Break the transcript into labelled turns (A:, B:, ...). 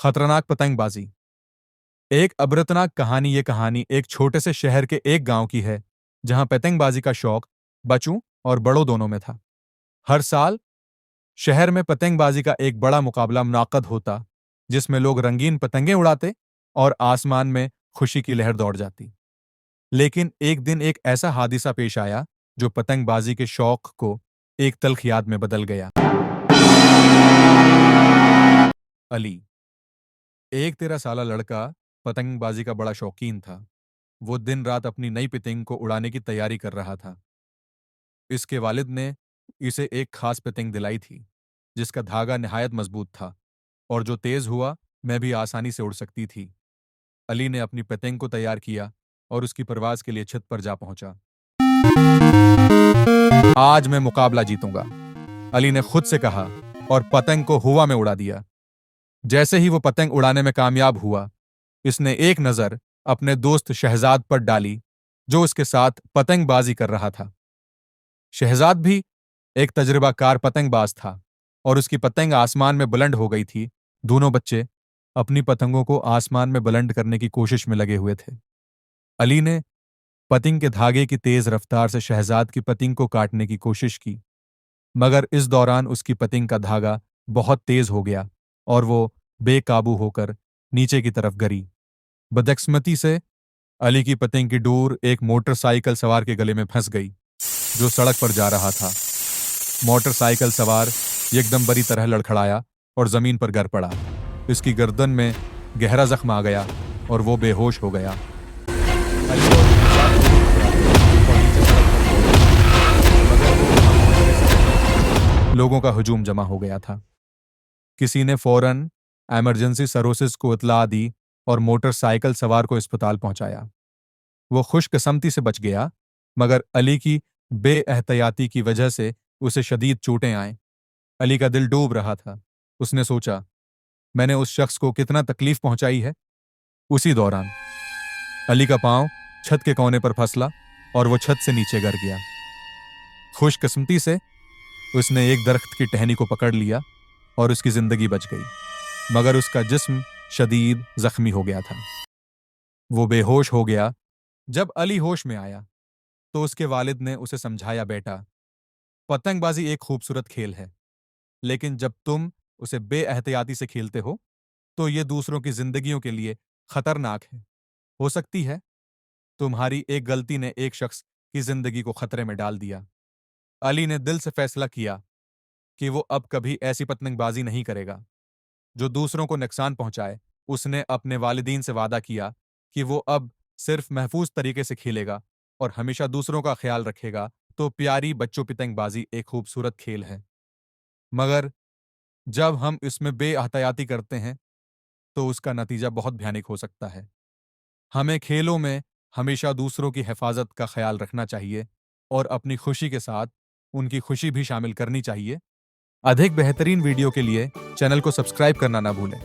A: खतरनाक पतंगबाजी। एक अबरतनाक कहानी। ये कहानी एक छोटे से शहर के एक गांव की है, जहां पतंगबाजी का शौक बच्चों और बड़ों दोनों में था। हर साल शहर में पतंगबाजी का एक बड़ा मुकाबला मुनाकद होता, जिसमें लोग रंगीन पतंगे उड़ाते और आसमान में खुशी की लहर दौड़ जाती। लेकिन एक दिन एक ऐसा हादसा पेश आया जो पतंगबाजी के शौक को एक तल्ख याद में बदल गया। अली, एक 13 साल लड़का, पतंगबाजी का बड़ा शौकीन था। वो दिन रात अपनी नई पतंग को उड़ाने की तैयारी कर रहा था। इसके वालिद ने इसे एक खास पतंग दिलाई थी, जिसका धागा निहायत मजबूत था और जो तेज हुआ मैं भी आसानी से उड़ सकती थी। अली ने अपनी पतंग को तैयार किया और उसकी परवाज के लिए छत पर जा पहुंचा। आज मैं मुकाबला जीतूंगा, अली ने खुद से कहा और पतंग को हवा में उड़ा दिया। जैसे ही वो पतंग उड़ाने में कामयाब हुआ, इसने एक नजर अपने दोस्त शहजाद पर डाली, जो उसके साथ पतंगबाजी कर रहा था। शहजाद भी एक तजुर्बाकार पतंगबाज था और उसकी पतंग आसमान में बुलंद हो गई थी। दोनों बच्चे अपनी पतंगों को आसमान में बुलंद करने की कोशिश में लगे हुए थे। अली ने पतंग के धागे की तेज रफ्तार से शहजाद की पतंग को काटने की कोशिश की, मगर इस दौरान उसकी पतंग का धागा बहुत तेज हो गया और वो बेकाबू होकर नीचे की तरफ गिरी। बदकिस्मती से अली की पतंग की डोर एक मोटरसाइकिल सवार के गले में फंस गई, जो सड़क पर जा रहा था। मोटरसाइकिल सवार एकदम बुरी तरह लड़खड़ाया और जमीन पर गिर पड़ा। इसकी गर्दन में गहरा जख्म आ गया और वो बेहोश हो गया। अली और शहजाद को और नीचे सड़क पर दौड़े, मगर वो वहां पहुंचने से पहले लोगों का हुजूम जमा हो गया था। किसी ने फौरन इमरजेंसी सर्विसेज को इत्तला दी और मोटरसाइकिल सवार को अस्पताल पहुंचाया। वो खुशकिस्मती से बच गया, मगर अली की बेएहतियाती की वजह से उसे शदीद चोटें आईं। अली का दिल डूब रहा था। उसने सोचा, मैंने उस शख्स को कितना तकलीफ पहुंचाई है। उसी दौरान अली का पांव छत के कोने पर फंसला और वो छत से नीचे गिर गया। खुशकिस्मती से उसने एक दरख्त की टहनी को पकड़ लिया और उसकी जिंदगी बच गई, मगर उसका जिस्म शदीद जख्मी हो गया था। वो बेहोश हो गया। जब अली होश में आया तो उसके वालिद ने उसे समझाया, बेटा, पतंगबाजी एक खूबसूरत खेल है, लेकिन जब तुम उसे बेएहतियाती से खेलते हो तो ये दूसरों की जिंदगियों के लिए खतरनाक है। हो सकती है तुम्हारी एक गलती ने एक शख्स की जिंदगी को खतरे में डाल दिया। अली ने दिल से फैसला किया कि वो अब कभी ऐसी पतंगबाजी नहीं करेगा जो दूसरों को नुकसान पहुंचाए। उसने अपने वालिदीन से वादा किया कि वो अब सिर्फ महफूज तरीके से खेलेगा और हमेशा दूसरों का ख्याल रखेगा। तो प्यारी बच्चों, पतंगबाजी एक खूबसूरत खेल है, मगर जब हम इसमें बेअहतियाती करते हैं तो उसका नतीजा बहुत भयानक हो सकता है। हमें खेलों में हमेशा दूसरों की हिफाजत का ख्याल रखना चाहिए और अपनी खुशी के साथ उनकी खुशी भी शामिल करनी चाहिए। अधिक बेहतरीन वीडियो के लिए चैनल को सब्सक्राइब करना ना भूलें।